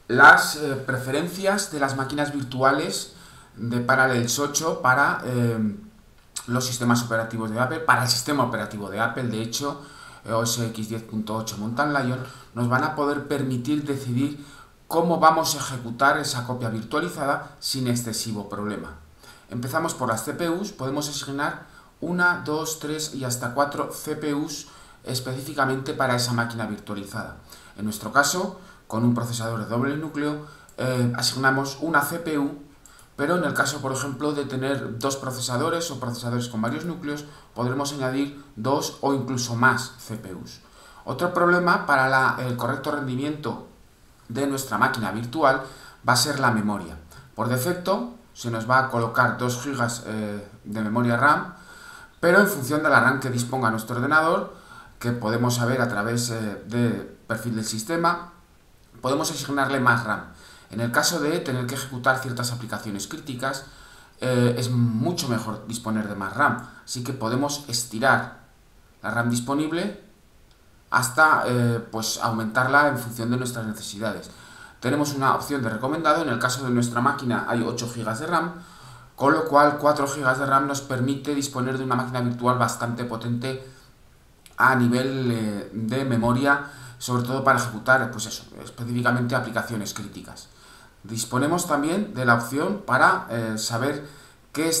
las preferencias de las máquinas virtuales de Parallels 8 para los sistemas operativos de Apple, para el sistema operativo de Apple. De hecho, OS X 10.8 Mountain Lion nos van a poder permitir decidir cómo vamos a ejecutar esa copia virtualizada sin excesivo problema. Empezamos por las CPUs. Podemos asignar 1, 2, 3 y hasta 4 CPUs específicamente para esa máquina virtualizada. En nuestro caso, con un procesador de doble núcleo, asignamos una CPU, pero en el caso, por ejemplo, de tener dos procesadores o procesadores con varios núcleos, podremos añadir 2 o incluso más CPUs. Otro problema para el correcto rendimiento de nuestra máquina virtual va a ser la memoria. Por defecto, se nos va a colocar 2 GB de memoria RAM, pero en función de la RAM que disponga nuestro ordenador, que podemos saber a través del perfil del sistema, podemos asignarle más RAM. En el caso de tener que ejecutar ciertas aplicaciones críticas, es mucho mejor disponer de más RAM, así que podemos estirar la RAM disponible hasta pues aumentarla en función de nuestras necesidades. Tenemos una opción de recomendado. En el caso de nuestra máquina hay 8 GB de RAM, con lo cual 4 GB de RAM nos permite disponer de una máquina virtual bastante potente a nivel de memoria, sobre todo para ejecutar, pues eso, específicamente aplicaciones críticas. Disponemos también de la opción para saber qué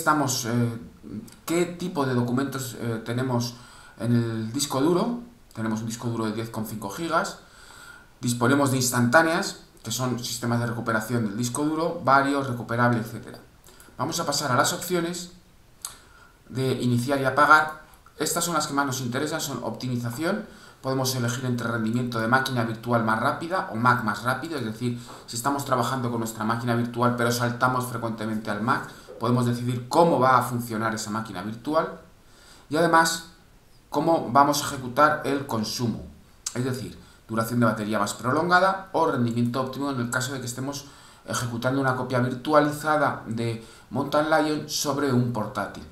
tipo de documentos tenemos en el disco duro. Tenemos un disco duro de 10,5 GB. Disponemos de instantáneas, que son sistemas de recuperación del disco duro, varios, recuperable, etc. Vamos a pasar a las opciones de iniciar y apagar. Estas son las que más nos interesan, son optimización. Podemos elegir entre rendimiento de máquina virtual más rápida o Mac más rápido, es decir, si estamos trabajando con nuestra máquina virtual pero saltamos frecuentemente al Mac, podemos decidir cómo va a funcionar esa máquina virtual y además cómo vamos a ejecutar el consumo, es decir, duración de batería más prolongada o rendimiento óptimo en el caso de que estemos ejecutando una copia virtualizada de Mountain Lion sobre un portátil.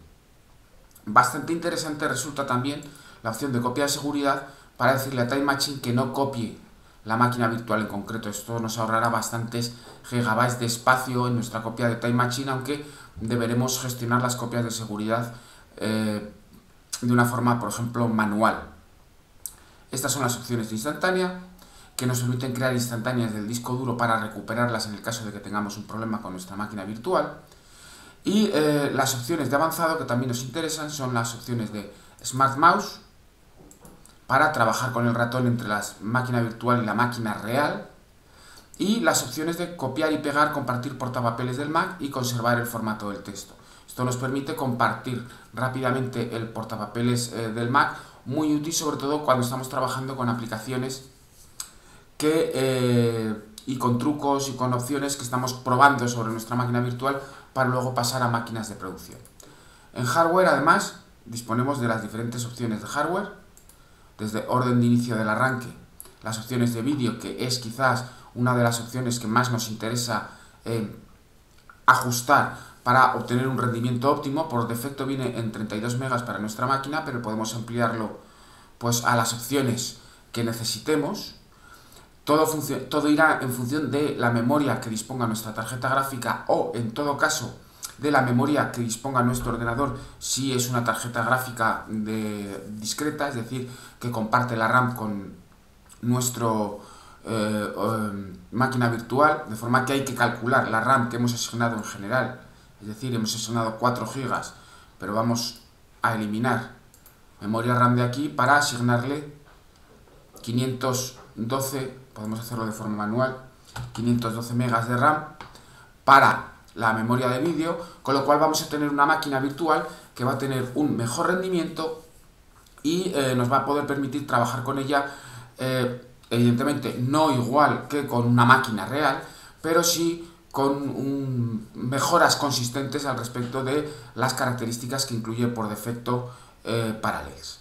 Bastante interesante resulta también la opción de copia de seguridad para decirle a Time Machine que no copie la máquina virtual en concreto. Esto nos ahorrará bastantes gigabytes de espacio en nuestra copia de Time Machine, aunque deberemos gestionar las copias de seguridad de una forma, por ejemplo, manual. Estas son las opciones de instantánea, que nos permiten crear instantáneas del disco duro para recuperarlas en el caso de que tengamos un problema con nuestra máquina virtual. Y las opciones de avanzado que también nos interesan son las opciones de Smart Mouse, para trabajar con el ratón entre la máquina virtual y la máquina real, y las opciones de copiar y pegar, compartir portapapeles del Mac y conservar el formato del texto. Esto nos permite compartir rápidamente el portapapeles del Mac, muy útil sobre todo cuando estamos trabajando con aplicaciones y con trucos y con opciones que estamos probando sobre nuestra máquina virtual para luego pasar a máquinas de producción. En hardware, además, disponemos de las diferentes opciones de hardware, desde orden de inicio del arranque, las opciones de vídeo, que es quizás una de las opciones que más nos interesa ajustar para obtener un rendimiento óptimo. Por defecto viene en 32 megas para nuestra máquina, pero podemos ampliarlo pues a las opciones que necesitemos. Todo irá en función de la memoria que disponga nuestra tarjeta gráfica o, en todo caso, de la memoria que disponga nuestro ordenador si es una tarjeta gráfica discreta, es decir, que comparte la RAM con nuestra máquina virtual, de forma que hay que calcular la RAM que hemos asignado en general, es decir, hemos asignado 4 GB, pero vamos a eliminar memoria RAM de aquí para asignarle 512, podemos hacerlo de forma manual, 512 megas de RAM para la memoria de vídeo, con lo cual vamos a tener una máquina virtual que va a tener un mejor rendimiento y nos va a poder permitir trabajar con ella, evidentemente no igual que con una máquina real, pero sí con mejoras consistentes al respecto de las características que incluye por defecto Parallels.